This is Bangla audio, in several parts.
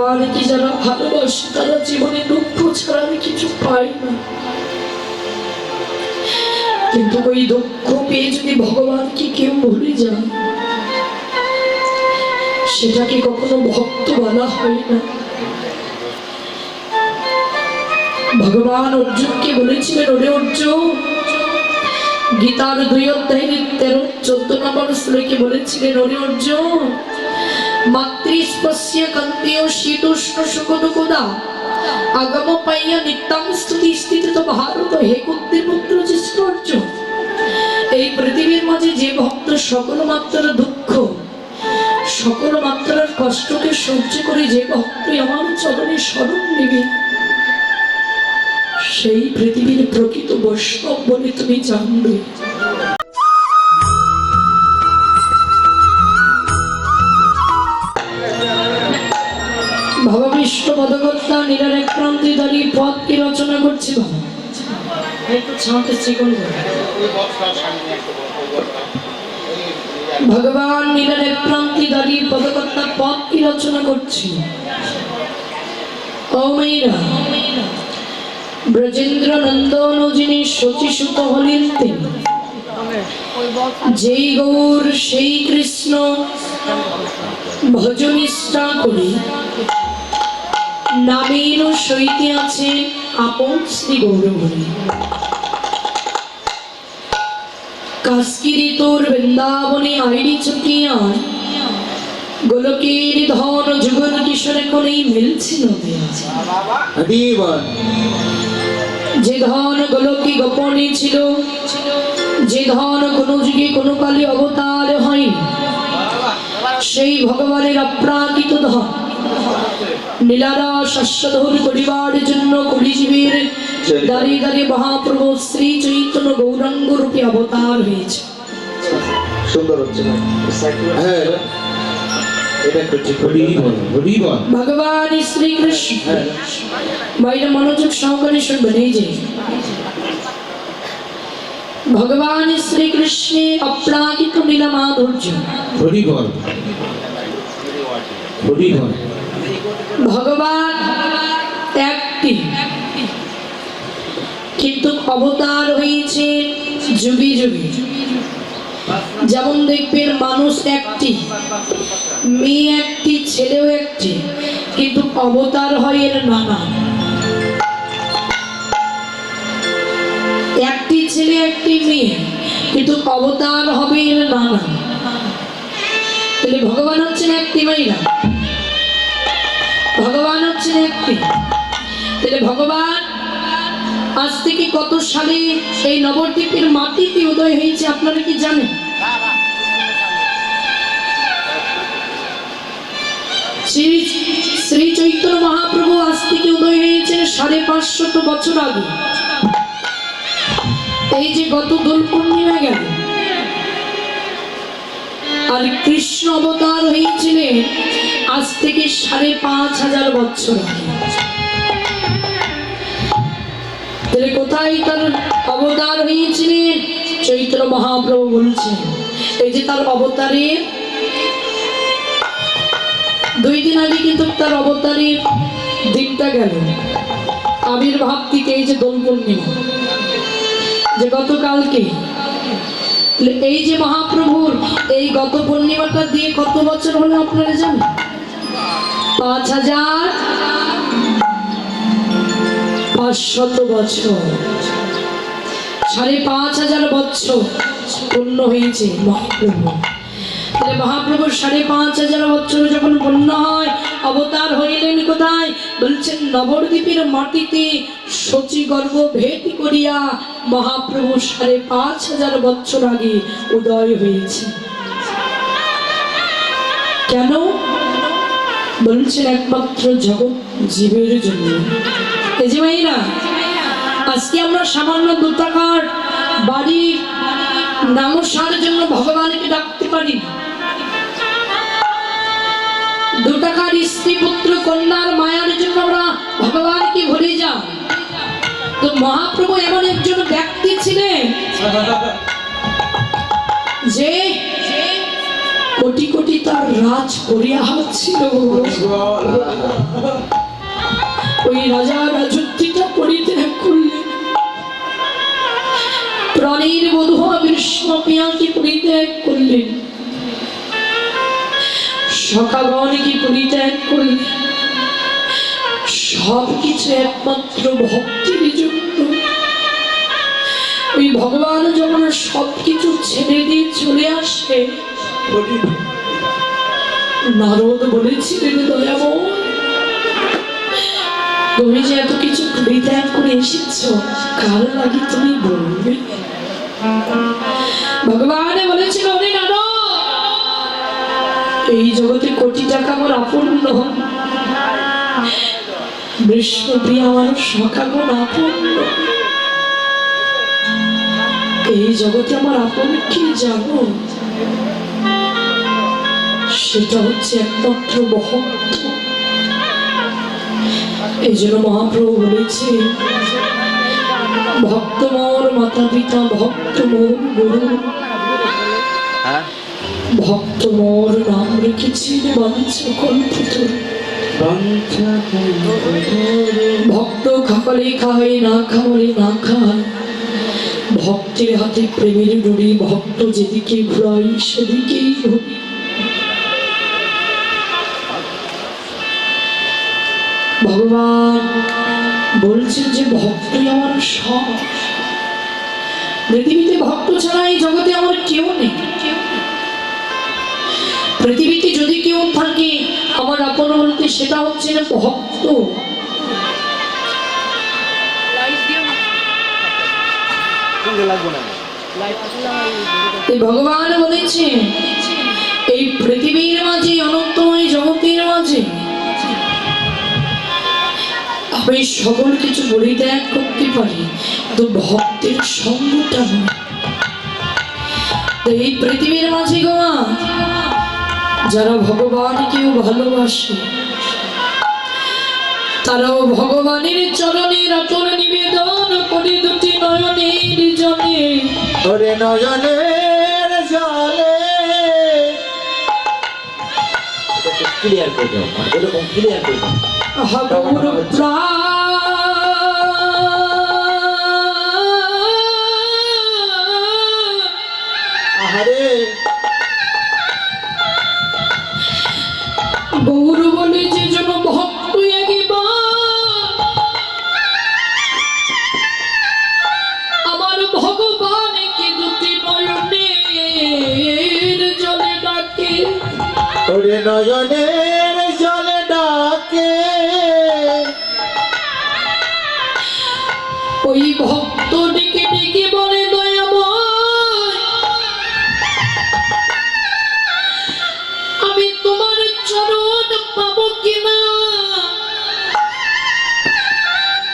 ভগবানকে যারা ভালোবাসে তারা জীবনে দুঃখ ছাড়া আমি কিছু পাই না। কিন্তু ওই দুঃখ পেয়ে যদি ভগবানকে কেউ ভুলে যায় সেটাকে কখনো ভক্ত বলা হয় না। ভগবান অর্জুনকে বলেছিলেন, ওরে অর্জুন, গীতার 2 অধ্যায়ের 13-14 নম্বর শ্লোকে বলেছিলেন, ওরে অর্জুন, মাতৃস্পর্শ্য কান্তেয় শীতোষ্ণ সুখদুঃখদা আগম পাইয়া নিত্যাং স্তুতি স্থিত ভারত হে কুন্তির পুত্র জ্যেষ্ঠ অর্জুন। এই পৃথিবীর মাঝে যে ভক্ত সকল মাত্রার দুঃখ সকল মাত্রার কষ্টকে সহ্য করে যে ভক্ত আমার চরণে শরণ নেবে সেই পৃথিবীর প্রকৃত বৈষ্ণব বলে তুমি জানবে। বাবা বিষ্ণু পদকর্তা নীলার এক প্রান্তে দাঁড়িয়ে পথকে রচনা করছে। ভগবান নীলার এক প্রান্তে দাঁড়িয়ে পদকর্তা পথকে রচনা করছে। ও মেয়েরা, ব্রজেন্দ্র নন্দন যিনি শচীসুত হলেন তিনি, যেই গৌর সেই কৃষ্ণ ভজনিষ্ঠা করে নামের সইতে আছে আপন শ্রী গৌরহরি। কাশ্মীরি তোর বৃন্দাবনে আইডি চুকিয়া গোলকের ধন যুগল কিশোর কোনেই মিলছিল। যে ধন গোলকে গোপনে ছিল, যে ধন কোন যুগে কোন কালে অবতার হয়, সেই ভগবানের অপ্রাকৃত ধন নীলারা শাশ্বতধর করিবার জন্য কলিজীবের দাঁড়িয়ে দাঁড়িয়ে মহাপ্রভু শ্রী চৈতন্য গৌরাঙ্গ রূপে অবতার হয়েছে। সুন্দর হচ্ছে না? হ্যাঁ, ভগবান শ্রীকৃষ্ণ বাইরে মনোযোগ সহকারে শুনবেন। এই যে ভগবান শ্রীকৃষ্ণের অপ্রাকৃত লীলা মাধুর্য, ভগবান একটি কিন্তু অবতার হয়েছে যুগে যুগে। যেমন দেখবেন মানুষ একটি, মেয়ে একটি, ছেলেও একটি, কিন্তু অবতার হয় এর নানা। একটি ছেলে একটি মেয়ে কিন্তু অবতার হবে এর নানা। তাহলে ভগবান হচ্ছেন একটি মাইরা, ভগবান হচ্ছেন একটি। তাহলে ভগবান আজ থেকে কত সালে এই নবদ্বীপের মাটিতে উদয় হয়েছে আপনারা কি জানেন? শ্রী চৈতন্য মহাপ্রভু আজ থেকে উদয় হয়েছে 550 বছর আগে। এই যে গত দোল পূর্ণিমা গেল, আর কৃষ্ণ অবতার হয়েছিলেন আজ থেকে 5500 বছর আগে। তাহলে কোথায় তার অবতার হয়েছিলেন? চৈতন্য মহাপ্রভু বলছেন, এই যে তার অবতারের 2 দিন আগে কিন্তু তার অবতারের দিনটা গেল আবির্ভাব থেকে, এই যে দোল পূর্ণিমা যে গতকালকে। এই যে মহাপ্রভুর এই গত পূর্ণিমাটা দিয়ে কত বছর হলো আপনারা জানেন? 5500 বছর, 5500 বছর পূর্ণ হয়েছে মহাপ্রভু। মহাপ্রভুর 5500 বছর যখন পূর্ণ হয়, অবতার হইলেন কোথায়? বলছেন নবদ্বীপের মাটিতে শচী গর্ভ ভেদ করিয়া মহাপ্রভু 5500 বছর আগে উদয় হয়েছে। কেন? বলছেন একমাত্র জগৎ জীবের জন্য। এই যে ভাইরা, আজকে আমরা সামান্য 2 টাকার বাড়ির নামসার জন্য ভগবানকে ডাকতে পারি, 2 টাকার স্ত্রী পুত্র কন্যার মায়ার জন্য আমরা ভগবানকে ভুলে যাই। তো মহাপ্রভু এমন একজন ব্যক্তি ছিলেন যে কোটি কোটি তার রাজ পরিহার ছিল। ওই রাজা রাজত্বটা পরিত্যাগ করলেন, প্রাণীর বধূয়া বিষ্ণুপ্রিয়াকে পরিত্যাগ করলেন, সখাগণকে পরিত্যাগ করলেন, সবকিছু একমাত্র ভক্তির জন্য। ওই ভগবান যখন সবকিছু ছেড়ে দিয়ে চলে আসে, নারদ বলেছিলেন, দয়াময় তুমি যে এত কিছু পরিত্যাগ করে এসেছ, কার লাগে তুমি বলবে? ভগবান বলেছিল, ওরে নারদ, এই জগতে কোটি টাকা আমার আপন নয়, বিষ্ণুপ্রিয়া আমার সখাগণ আপন নয়। এই জগতে আমার আপন কি জানো? সেটা হচ্ছে একমাত্র ভক্ত। এই জন্য মহাপ্রভু বলেছে, ভক্ত মোর মাতা পিতা, ভক্ত মোর গুরু, ভক্ত মোর নাম রেখেছেন বঞ্চকল্পিতরু। ভক্ত খাওয়ালে খায়, না খাওয়ালে না খায়, ভক্তের হাতে প্রেমের ডুরি, ভক্ত যেদিকে ঘুরাই সেদিকেই ঘুরি। ভগবান বলছেন যে ভক্তই আমার সব। পৃথিবীতে ভক্ত ছাড়া এই জগতে আমার কেউ নেই। পৃথিবীতে যদি কেউ থাকে আমার আপন বলতে, সেটা হচ্ছে না ভক্ত। ভগবান বলেছে, এই পৃথিবীর মাঝে, অনন্তময় জগতের মাঝে আমি সকল কিছু পরিত্যাগ করতে পারি, তো ভক্তের সঙ্গটা নয়। এই পৃথিবীর মাঝে গোয়া যারা ভগবানকেও ভালোবাসে, তারাও ভগবানের চরণে আতর নিবেদন করে দুটি নয়নের জলে, ওরে নয়নের জলে। ক্লিয়ার করে দাও, এরকম ক্লিয়ার করে দাও। গৌর আহারে গৌর বলে যে জন ভক্ত আমার ভগবানকে দুটি নয়নের জলে ডাকে, ওরে নয়নের জলে ডাকে। ওই ভক্ত ডেকে ডেকে বলে, দয়াময় আমি তোমার চরণ পাবো কিনা,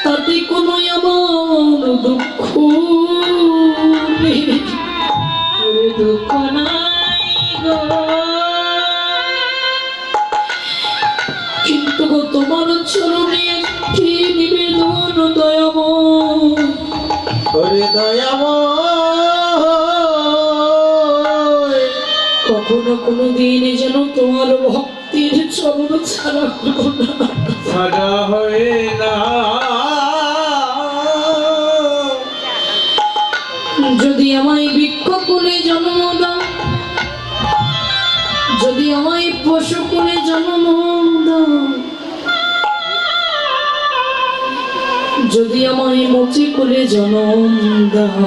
তাতে কোনো আমার দুঃখ নেই। দুঃখ নাই গো, কিন্তু গো তোমার চরণে একটি নিবেদন দয়াময়। ওরে দয়াময়, কখনো কোনো দিন যেন তোমার ভক্তির চরণ ছাড়া হলো না, ছাড়া হয় না। যদি আমায় বৃক্ষ কোলে জন্ম দাও, যদি আমায় পশু কোলে জন্ম দাও, যদি আমায় মুচি কোলে জন্ম দাও,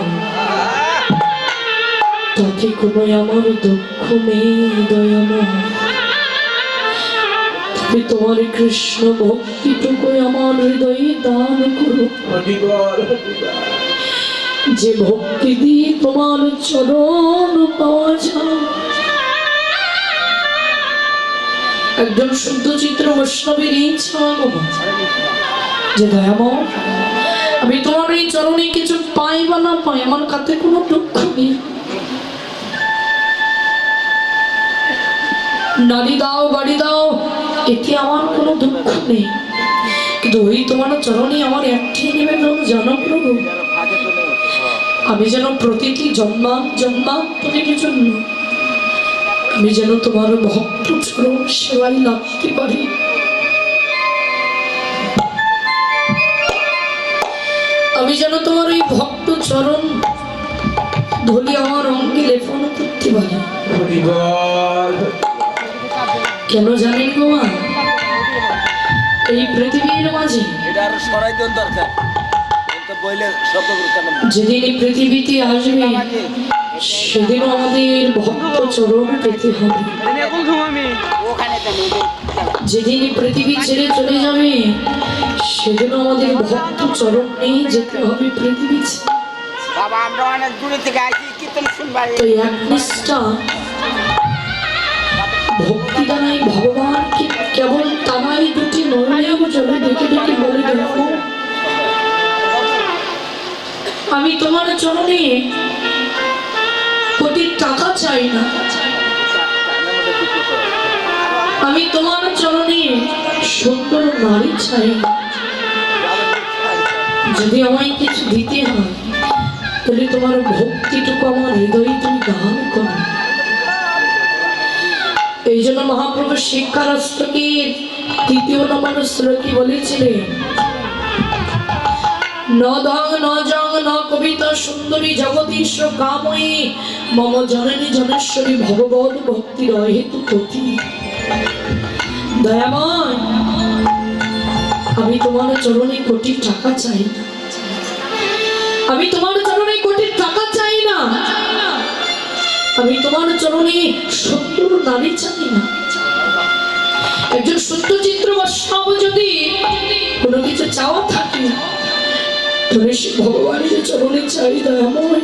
তাতে কোনো আমার দুঃখ নেই দয়াময়। তবে তোমার কৃষ্ণ ভক্তিটুকু আমার হৃদয়ে দান করো, যে ভক্তি দিয়ে তোমার চরণ পাওয়া যায়। একজন শুদ্ধ চিত্র বৈষ্ণবের ইচ্ছা যে দয়াময় আমি তোমার এই চরণে কিছু পাই বা না পাই, আমার কাছে কোনো দুঃখ নেই। নারী দাও, বাড়ি দাও, এতে আমার কোনো দুঃখ নেই, কিন্তু ওই তোমার চরণে আমার একটি নিবেদন, জানো প্রভু আমি যেন প্রতিটি জন্মান্তরের জন্য আমি যেন তোমার ভক্ত চরণ সেবায় লাগতে পারি। আমি যেন তোমার ওই ভক্ত চরণ ধরি আমার অঙ্গে লেপন করতে পারি। কেন জানেন গো মা, এই পৃথিবীর মাঝে যেদিন এই পৃথিবীতে আসবে সেদিন আমাদের ভক্ত চরণ পেতে হবে। যেদিন এই পৃথিবী ছেড়ে চলে যাবে সেদিন আমাদের ভক্ত চরণ নিয়ে যেতে হবে পৃথিবী ছেড়ে। তো এক নিষ্ঠা ভক্তি দ্বারাই ভগবানকে কেবল তারাই দুটি নয়নের জলে ডেকে ডেকে বলে দেখো, আমি তোমার চরণে কোটি টাকা চাই না, আমি তোমার চরণে সুন্দর নারী চাই না, যদি আমায় কিছু দিতে হয় তাহলে তোমার ভক্তিটুকু আমার হৃদয়ে তুমি দান করো। এই জন্য মহাপ্রভু শিক্ষারাষ্ট্রকে তৃতীয় নম্বর শ্লোকে বলেছিলেন, ন ধং ন জং ন কবিতা সুন্দরী জগদীশ কাময়ী মম জননী জনেশ্বরী ভগবত ভক্তি রহেতু প্রতি। দয়াময়, আমি তোমার চরণে কোটি টাকা চাই না, আমি তোমার চরণে কোটি টাকা চাই না, আমি তোমার চরণে সুন্দর নারী চাই না। একজন সত্যচিত্র বৈষ্ণব যদি কোনো কিছু চাওয়া থাকে তাহলে সে ভগবানের চরণে চাই। দয়াময়,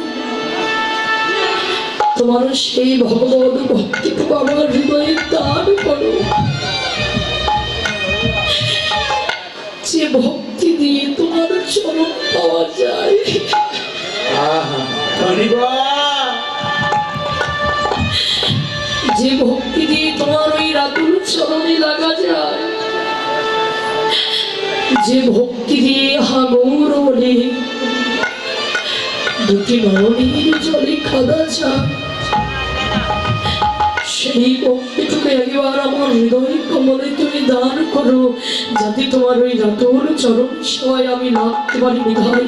তোমার সেই ভগবত ভক্তিটুকু আমার হৃদয়ে দান করো, যে ভক্তি দিয়ে তোমার চরণ পাওয়া যায়। যে ভক্তি দিয়ে তোমার ওই রাতুল চরণে লাগা যায়, যে ভক্তি দিয়ে হা গৌর বলে দুটি নয়নের জলে খাদা যায়, সেই ভক্তিটুকু একবার আমার হৃদয় কমলে তুমি দান করো, যাতে তোমার ওই রাতুল চরণ সেবায় আমি লাগতে পারি। নিধাই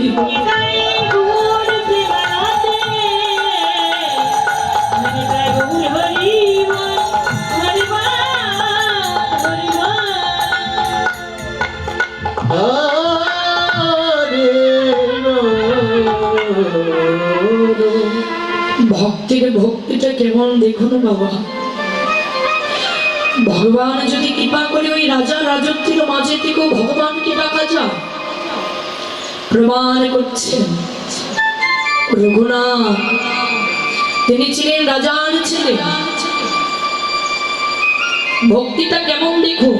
ভক্তির ভক্তিটা কেমন দেখুন বাবা। ভগবান যদি কৃপা করে ওই রাজা রাজত্বের মাঝে থেকেও ভগবানকে ডাকা যায়, প্রমাণ করছেন রঘুনাথ তিনি ছিলেন রাজার ছেলে। ভক্তিটা কেমন দেখুন,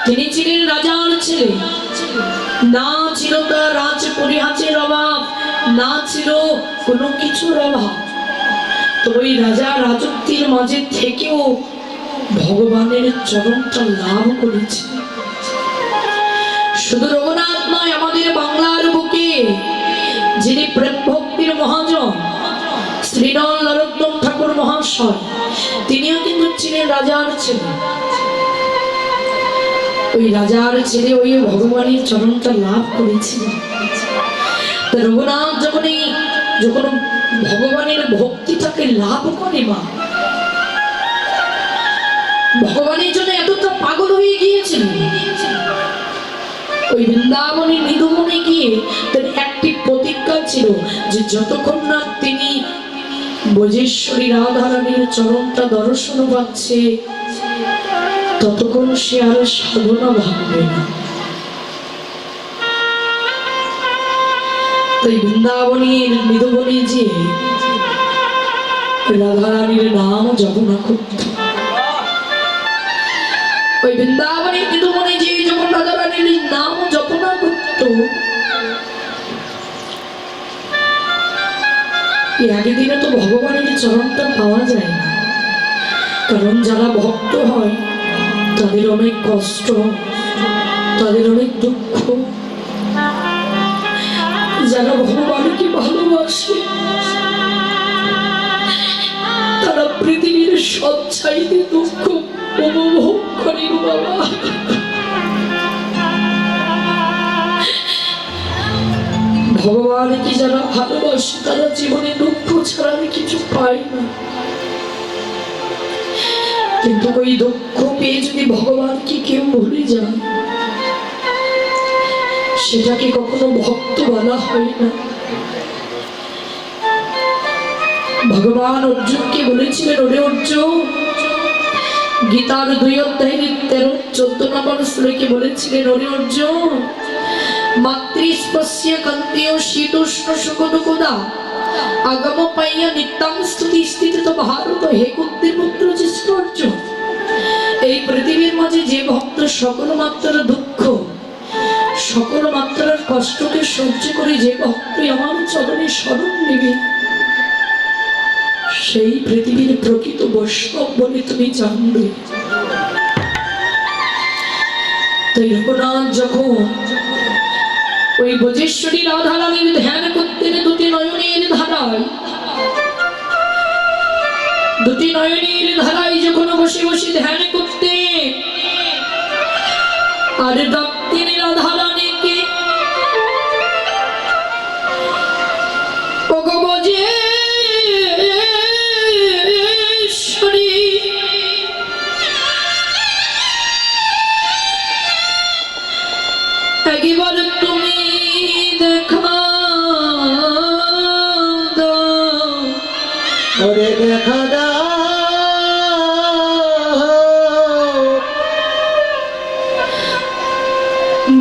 তিনি ছিলেন রাজার ছেলে, না ছিল তার রাজ পরিহাসের অভাব, না ছিল কোনো কিছুর অভাব। তো ওই রাজা রাজত্বের মাঝে থেকেও ভগবানের চরণটা লাভ করেছে। শুধু রঘুনাথ নয়, আমাদের বাংলার বুকে যিনি প্রেম ভক্তির মহাজন শ্রীনল নরোত্তম ঠাকুর মহাশয়, তিনিও কিন্তু ছিলেন রাজার ছেলে। ওই রাজার ছেলে ওই ভগবানের চরণটা লাভ করেছিলেন। রঘুনাথ যখন ভগবানের ভক্তিটাকে লাভ করে, মা ভগবানের জন্য এতটা পাগল হয়ে গিয়েছিল, ওই বৃন্দাবনে নিধুবনে গিয়ে তার একটি প্রতিজ্ঞা ছিল যে যতক্ষণ না তিনি ব্রজেশ্বরী রাধারানীর চরণটা দর্শন পাচ্ছে ততক্ষণ সে আর সাধনা ভাববে না। তাই বৃন্দাবনের নিধুবনে যে রাধারানীর নাম জপনা করত, ওই বৃন্দাবনের নিধুবনে যে যখন রাধারানীর নাম জপনা করত, আগের দিনে তো ভগবানের চরণটা পাওয়া যায় না, কারণ যারা ভক্ত হয় তাদের অনেক কষ্ট, তাদের অনেক দুঃখ। যারা ভগবানকে ভালোবাসে তারা পৃথিবীর সব চাইতে দুঃখ উপভোগ করি গো বাবা। ভগবানকে যারা ভালোবাসে তারা জীবনে দুঃখ ছাড়া আমি কিছু পাই না, কিন্তু ওই দুঃখ পেয়ে যদি ভগবানকে কেউ ভুলে যায় সেটাকে কখনো ভক্ত বলা হয় না। ভগবান অর্জুনকে বলেছিলেন, ওরে অর্জুন, গীতার 2 অধ্যায়ের 13-14 নম্বর শ্লোকে বলেছিলেন, ওরে অর্জুন, মাতৃস্পর্শ্য কান্তেয় শীতোষ্ণ সুখদুঃখদা আগম পাইয়া নিত্যাং স্তুতি স্থিত ভারত হে কুন্তির পুত্র জ্যেষ্ঠ অর্জুন। এই পৃথিবীর মাঝে যে ভক্ত সকল মাত্রার দুঃখ সকল মাত্রার কষ্টকে সহ্য করে যে ভক্তই আমার চরণে শরণ নেবে সেই পৃথিবীর প্রকৃত বৈষ্ণব বলে তুমি জানবে। তাই রঘুনাথ যখন ওই ব্রজেশ্বরী রাধারানীর ধ্যান করতেন দুটি নয়নের ধারায় যখন বসে বসে ধ্যান করতে আর ডাকতেন রাধারানীকে, একবার তুমি দেখা দাও, ওরে দেখা দাও,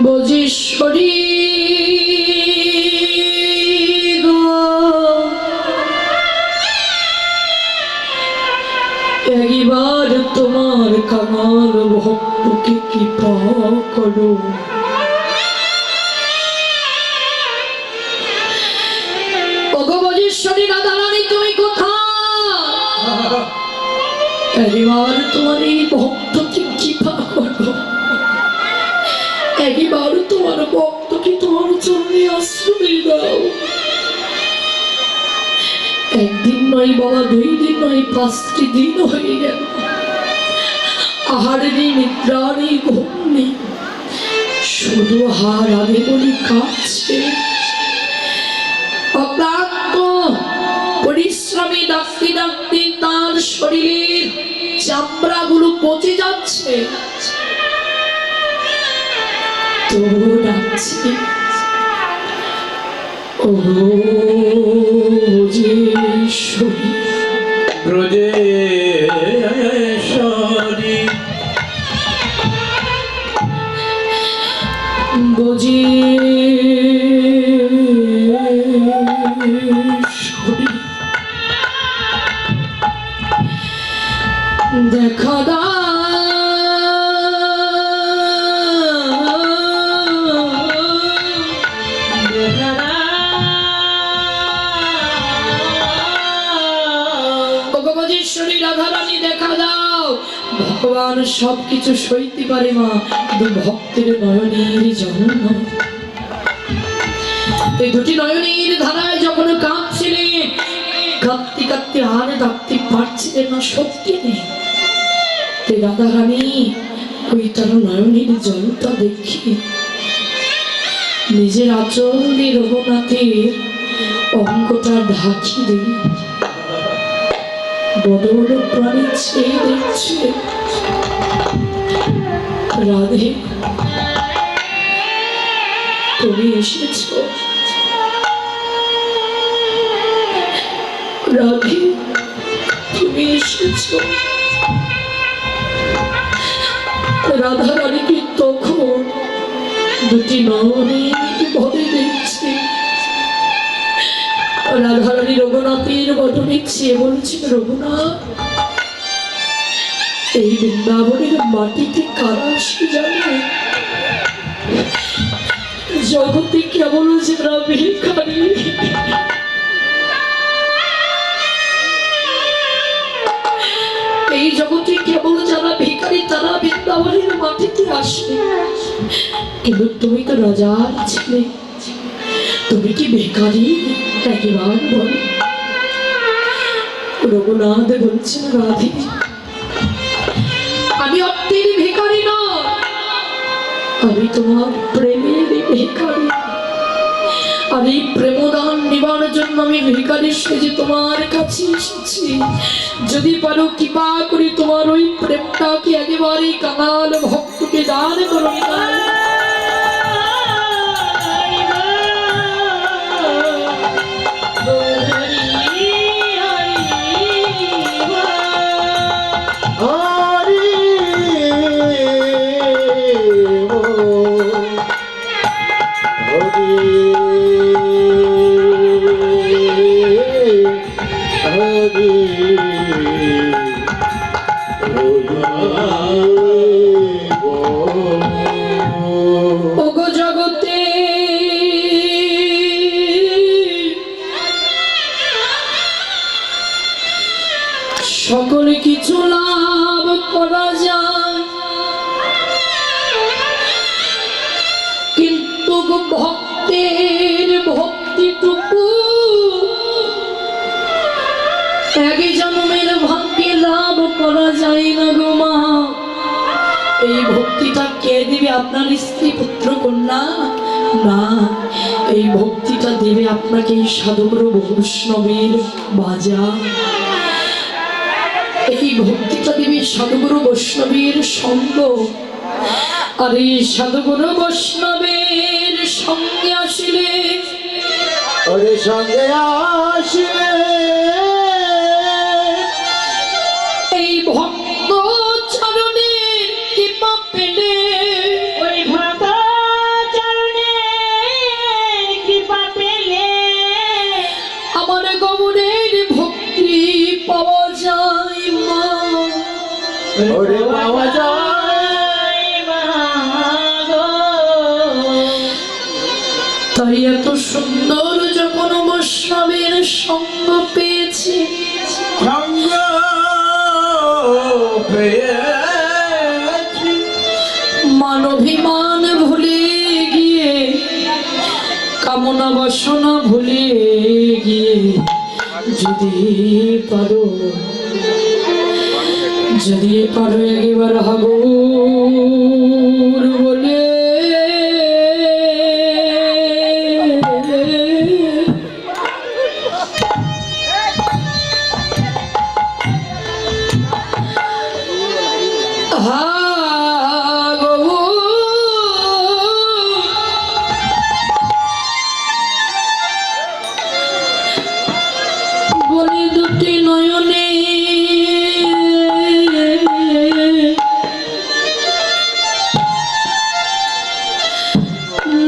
ব্রজেশ্বরী গো, একবার তোমার কামাল ভক্তকে কৃপা করো। ব্রজেশ্বরী রাধারানী তুমি কোথায়? একবার তোমার এই ভক্তকে কৃপা করো, একবার তোমার ভক্তকে তোমার চরণে আশ্রয় দাও। একদিন নয় বাবা, 2 দিন নয়, 5টি দিন হয়ে গেল, আহার নেই, নিদ্রা নেই, ঘুম নেই, শুধু হার আগে বলি কাঁদছে। অক্লান্ত পরিশ্রমী ডাকতে ডাকতে তার শরীরের চামড়াগুলো পচে যাচ্ছে, তবুও ডাকছে, ও ব্রজেশ্বরী, ব্রজেশ্বরী, দেখা দাও, ব্রজেশ্বরী রাধারানী দেখা দাও। ভগবান সবকিছু সইতে পারে মা, কিন্তু ভক্তের নয়নের জল নয়। এই দুটি নয়নের ধারায় যখন কাঁদছিলেন, কাঁদতে কাঁদতে আর ডাকতে পারছিলেন না, শক্তি নেই। রাধারানী ওই তার নয়নের জলটা দেখে নিজের আঁচল দিয়ে রঘুনাথের অঙ্গটা ঢাকি দিলেন, বড় বড় প্রাণী ছেয়ে দেখছে, রাধে তুমি এসেছ, রাধে তুমি এসেছ। রাধারানীকে তখন দুটি নয়নে ভরে দেখছে। রাধারানী রঘুনাথের বদনে চেয়ে বলছেন, রঘুনাথ, এই বৃন্দাবনের মাটিতে কারা আসে জানে? জগতে কেমন যারা ভিখারি, এই জগতে কেবল যারা ভিখারি তারা বৃন্দাবনের মাটিতে আসে। কিন্তু তুমি তো রাজার ছেলে, তুমি কি ভিখারি? একবার বল। রঘুনাথ বলছেন, রাধে আমি তোমার প্রেমের ভিখারি, আর এই প্রেমদান নেবার জন্য আমি ভিখারি সেজে তোমার কাছে এসেছি। যদি পারো কৃপা করে তোমার ওই প্রেমটাকে একেবারে কাঙাল ভক্তকে দান করো। ওগো জগতে সকলে কিছু লাভ করা যায়, কিন্তু ভক্তের ভক্তিটুকু এক জন্মের ভাগ্যে লাভ করা যায় না গো মা। এই ভক্তিটা কে দেবে? আপনার স্ত্রী পুত্র কন্যা না, এই ভক্তিটা দেবে আপনাকে এই সাধুগুরু বৈষ্ণবের বাজা। এই ভক্তিটা দেবে সাধুগুরু বৈষ্ণবের সঙ্গ, আর এই সাধুগুরু বৈষ্ণবের সঙ্গে আসলে ওরে সঙ্গে আসলে এই ভক্ত চরণের কৃপা পেলে, ওই ভক্ত চরণের কৃপা পেলে আমার গৌরের ভক্তি পাওয়া যায় মা। ওরে পাওয়া যায়। তাই এত সুন্দর যখন বৈষ্ণবের সঙ্গ পেয়েছি, সঙ্গ পেয়েছি, মানভিমান ভুলে গিয়ে, কামনা বাসনা ভুলে গিয়ে, যদি পারো একবার হাগুর বলে বলে দুটি নয়নে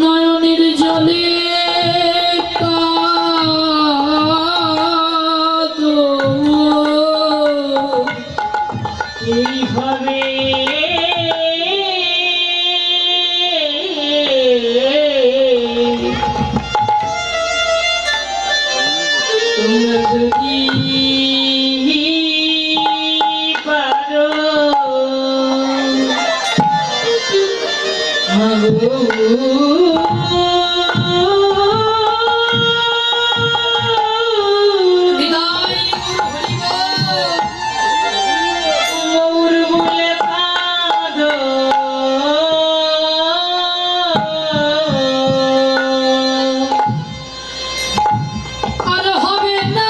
নয়নের জলে কাঁদো এইভাবে তোমরা যদি পারো মৌর বলে কাঁদো, আর হবে না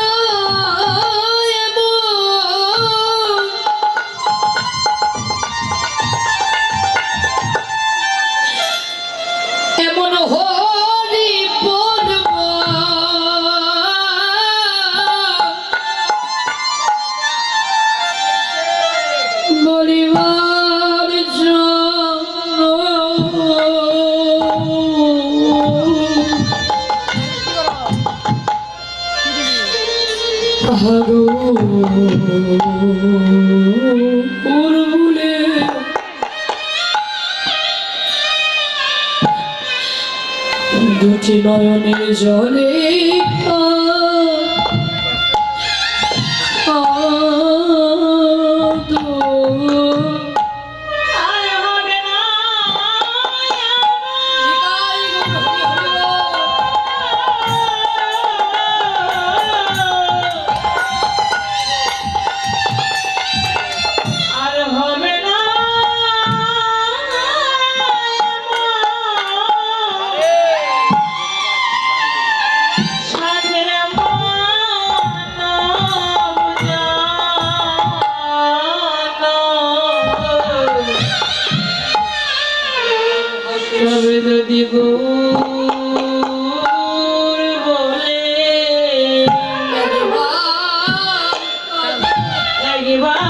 এমন হরি বলব বলিবার জন্য বলে দুটি নয়নের জলে কাঁদো। আর হবে না আর হবে না তবে যদি গৌর বলে একবার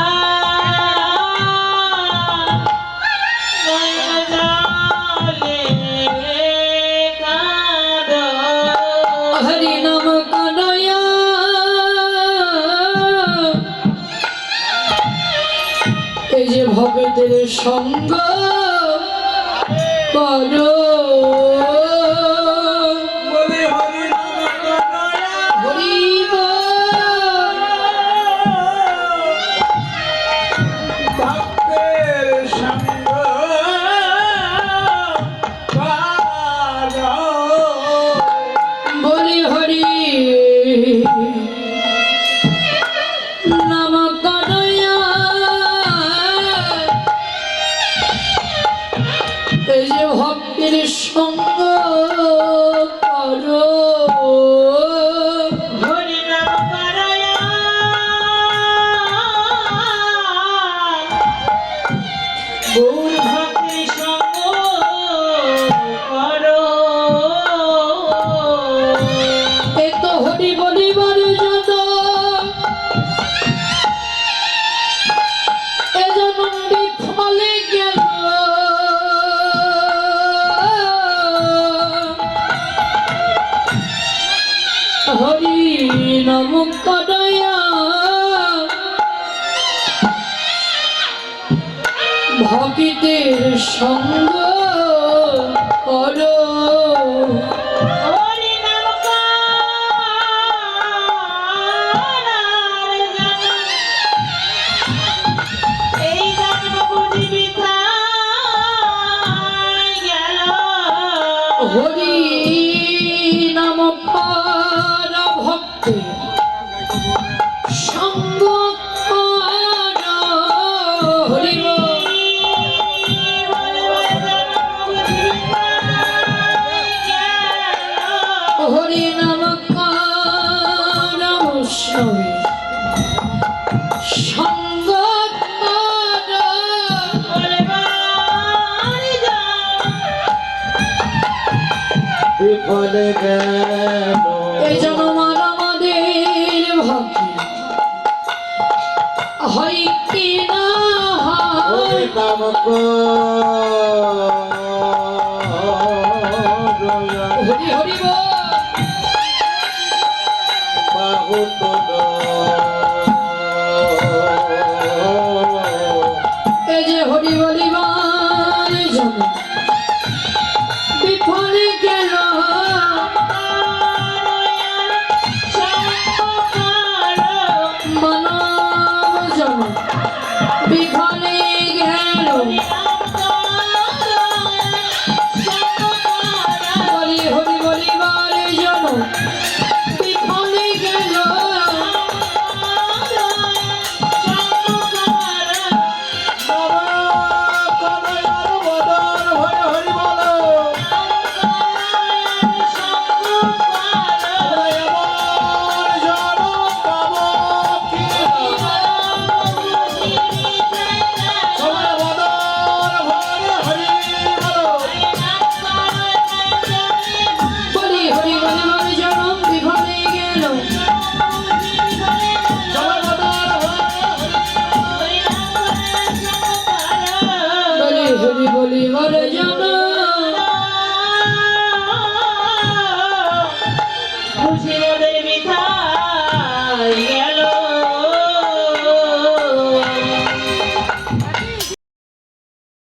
হরি নাম কানয়া এই যে ভক্তের সঙ্গ করো হরি বল। বলি হরি নাম কানয়া এই যে ভক্তের সঙ্গ করো হরি নাম করয়া গৌর ভক্তি সঙ্গ করো এ তো হরি বলিবার যত এ জন্ম বিফলে গেল হরি নাম করয়া ভক্তের সঙ্গ করো হরি নাম করার জন্য এই জন্ম বুঝি বৃথায় গেল হরি নাম কর ভক্তি সঙ্গ কর হরি বল। হরি নাম কর সবে সঙ্গ কর বিফলে গেল এই জনমার আমাদের ভক্তি হয় কি না হয় ওই নাম করয়া হরি হরি বল। বাহুত এই যে হরি বলিবার জন্য বিফলে গেল মানব জন বিফলে গেল বলি হরি বলিবার জন্য বিফলে গেল বলি হরি বলিবার জন্য বিফলে গেল বলি হরি বলিবার জন্য